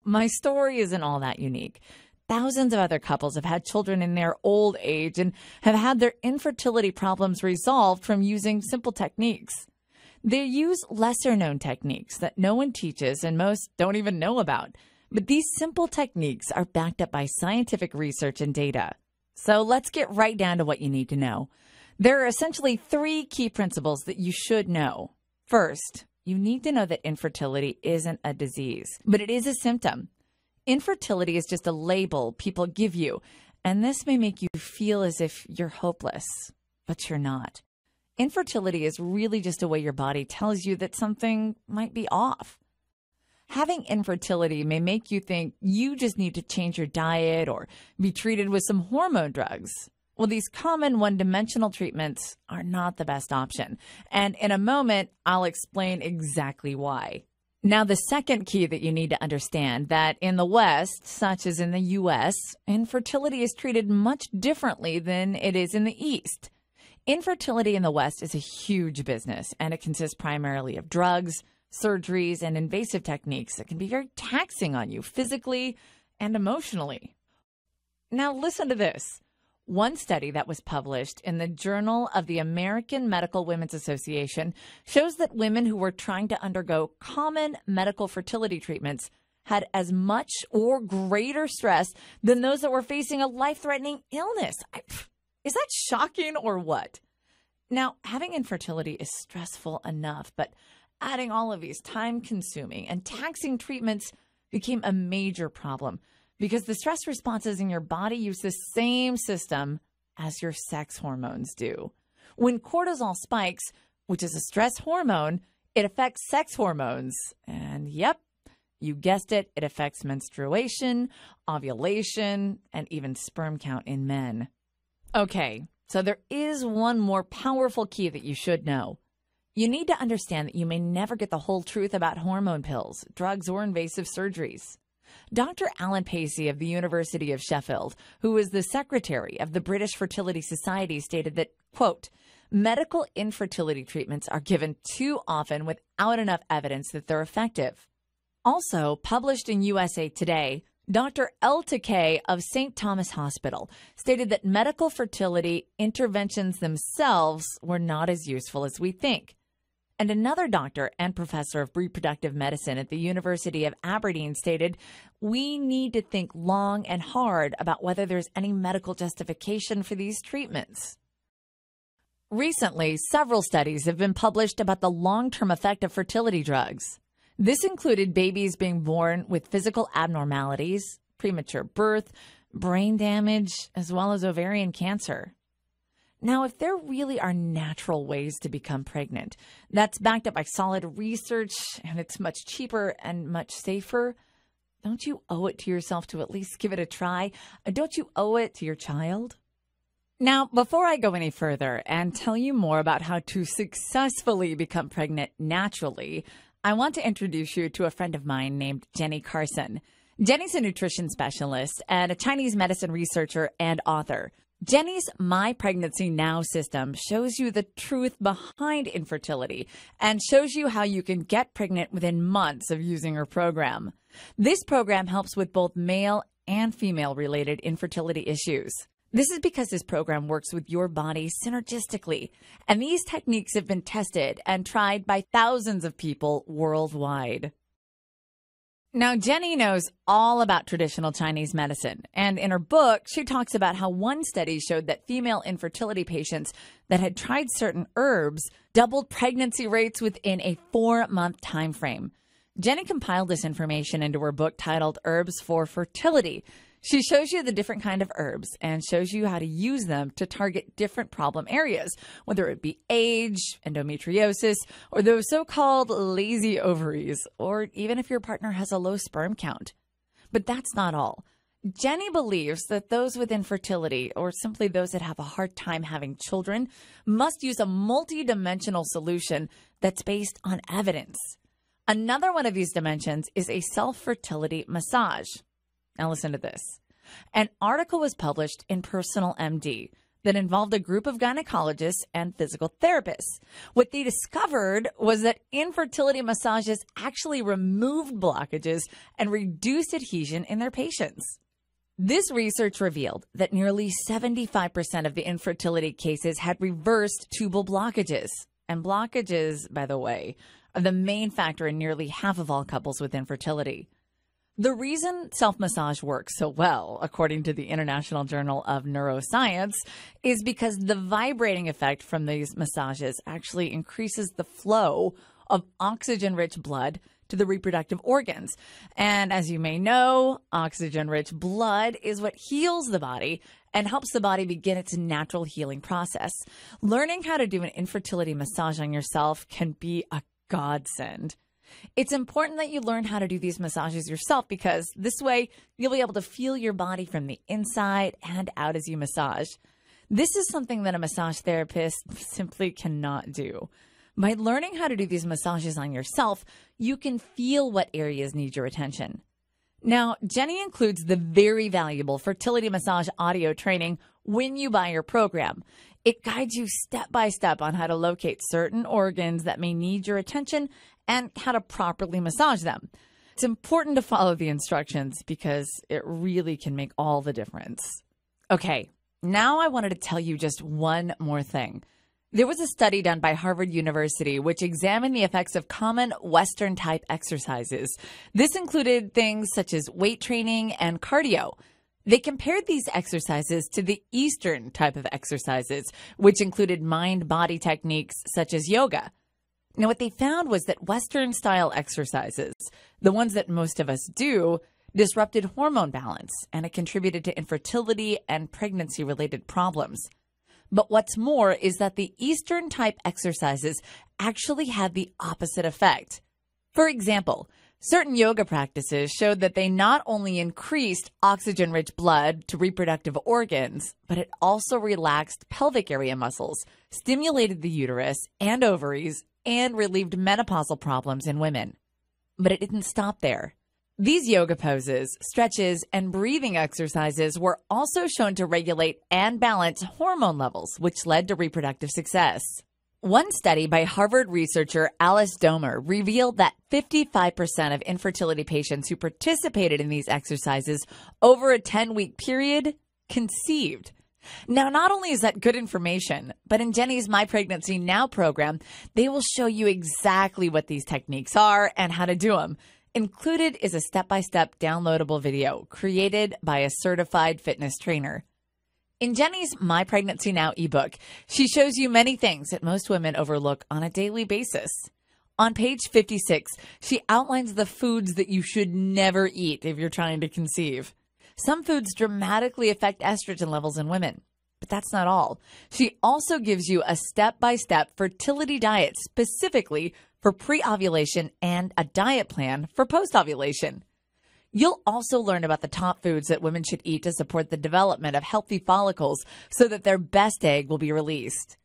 my story isn't all that unique. Thousands of other couples have had children in their old age and have had their infertility problems resolved from using simple techniques. They use lesser-known techniques that no one teaches and most don't even know about. But these simple techniques are backed up by scientific research and data. So let's get right down to what you need to know. There are essentially 3 key principles that you should know. First, you need to know that infertility isn't a disease, but it is a symptom. Infertility is just a label people give you, and this may make you feel as if you're hopeless, but you're not. Infertility is really just a way your body tells you that something might be off. Having infertility may make you think you just need to change your diet or be treated with some hormone drugs. Well, these common one-dimensional treatments are not the best option. And in a moment, I'll explain exactly why. Now, the second key that you need to understand that in the West, such as in the U.S., infertility is treated much differently than it is in the East. Infertility in the West is a huge business, and it consists primarily of drugs, surgeries, and invasive techniques that can be very taxing on you physically and emotionally. Now, listen to this. One study that was published in the Journal of the American Medical Women's Association shows that women who were trying to undergo common medical fertility treatments had as much or greater stress than those that were facing a life-threatening illness. Is that shocking or what? Now, having infertility is stressful enough, but adding all of these time-consuming and taxing treatments became a major problem because the stress responses in your body use the same system as your sex hormones do. When cortisol spikes, which is a stress hormone, it affects sex hormones. And yep, you guessed it, it affects menstruation, ovulation, and even sperm count in men. Okay, so there is one more powerful key that you should know. You need to understand that you may never get the whole truth about hormone pills, drugs, or invasive surgeries. Dr. Alan Pacey of the University of Sheffield, who is the secretary of the British Fertility Society, stated that, quote, medical infertility treatments are given too often without enough evidence that they're effective. Also, published in USA Today, Dr. L. Takei of St. Thomas Hospital stated that medical fertility interventions themselves were not as useful as we think. And another doctor and professor of reproductive medicine at the University of Aberdeen stated, we need to think long and hard about whether there's any medical justification for these treatments. Recently, several studies have been published about the long-term effect of fertility drugs. This included babies being born with physical abnormalities, premature birth, brain damage, as well as ovarian cancer. Now, if there really are natural ways to become pregnant, that's backed up by solid research, and it's much cheaper and much safer, don't you owe it to yourself to at least give it a try? Don't you owe it to your child? Now, before I go any further and tell you more about how to successfully become pregnant naturally, I want to introduce you to a friend of mine named Jenny Carson. Jenny's a nutrition specialist and a Chinese medicine researcher and author. Jenny's My Pregnancy Now system shows you the truth behind infertility and shows you how you can get pregnant within months of using her program. This program helps with both male and female-related infertility issues. This is because this program works with your body synergistically, and these techniques have been tested and tried by thousands of people worldwide. Now, Jenny knows all about traditional Chinese medicine, and in her book, she talks about how one study showed that female infertility patients that had tried certain herbs doubled pregnancy rates within a 4-month time frame. Jenny compiled this information into her book titled Herbs for Fertility. She shows you the different kind of herbs and shows you how to use them to target different problem areas, whether it be age, endometriosis, or those so-called lazy ovaries, or even if your partner has a low sperm count. But that's not all. Jenny believes that those with infertility, or simply those that have a hard time having children, must use a multi-dimensional solution that's based on evidence. Another one of these dimensions is a self-fertility massage. Now listen to this. An article was published in Personal MD. that involved a group of gynecologists and physical therapists. What they discovered was that infertility massages actually removed blockages and reduced adhesion in their patients. This research revealed that nearly 75% of the infertility cases had reversed tubal blockages. And blockages, by the way, are the main factor in nearly half of all couples with infertility. The reason self-massage works so well, according to the International Journal of Neuroscience, is because the vibrating effect from these massages actually increases the flow of oxygen-rich blood to the reproductive organs. And as you may know, oxygen-rich blood is what heals the body and helps the body begin its natural healing process. Learning how to do an infertility massage on yourself can be a godsend. It's important that you learn how to do these massages yourself because this way you'll be able to feel your body from the inside and out as you massage. This is something that a massage therapist simply cannot do. By learning how to do these massages on yourself, you can feel what areas need your attention. Now, Jenny includes the very valuable fertility massage audio training when you buy your program. It guides you step by step on how to locate certain organs that may need your attention and how to properly massage them. It's important to follow the instructions because it really can make all the difference. Okay, now I wanted to tell you just one more thing. There was a study done by Harvard University which examined the effects of common Western type exercises. This included things such as weight training and cardio. They compared these exercises to the Eastern type of exercises, which included mind-body techniques such as yoga. Now, what they found was that Western-style exercises, the ones that most of us do, disrupted hormone balance, and it contributed to infertility and pregnancy-related problems. But what's more is that the Eastern-type exercises actually had the opposite effect. For example, certain yoga practices showed that they not only increased oxygen-rich blood to reproductive organs, but it also relaxed pelvic area muscles, stimulated the uterus and ovaries, and relieved menopausal problems in women. But it didn't stop there. These yoga poses, stretches, and breathing exercises were also shown to regulate and balance hormone levels, which led to reproductive success. One study by Harvard researcher Alice Domer revealed that 55% of infertility patients who participated in these exercises over a 10-week period conceived. Now, not only is that good information, but in Jenny's My Pregnancy Now program, they will show you exactly what these techniques are and how to do them. Included is a step-by-step downloadable video created by a certified fitness trainer. In Jenny's My Pregnancy Now ebook, she shows you many things that most women overlook on a daily basis. On page 56, she outlines the foods that you should never eat if you're trying to conceive. Some foods dramatically affect estrogen levels in women, but that's not all. She also gives you a step-by-step fertility diet specifically for pre-ovulation and a diet plan for post-ovulation. You'll also learn about the top foods that women should eat to support the development of healthy follicles so that their best egg will be released.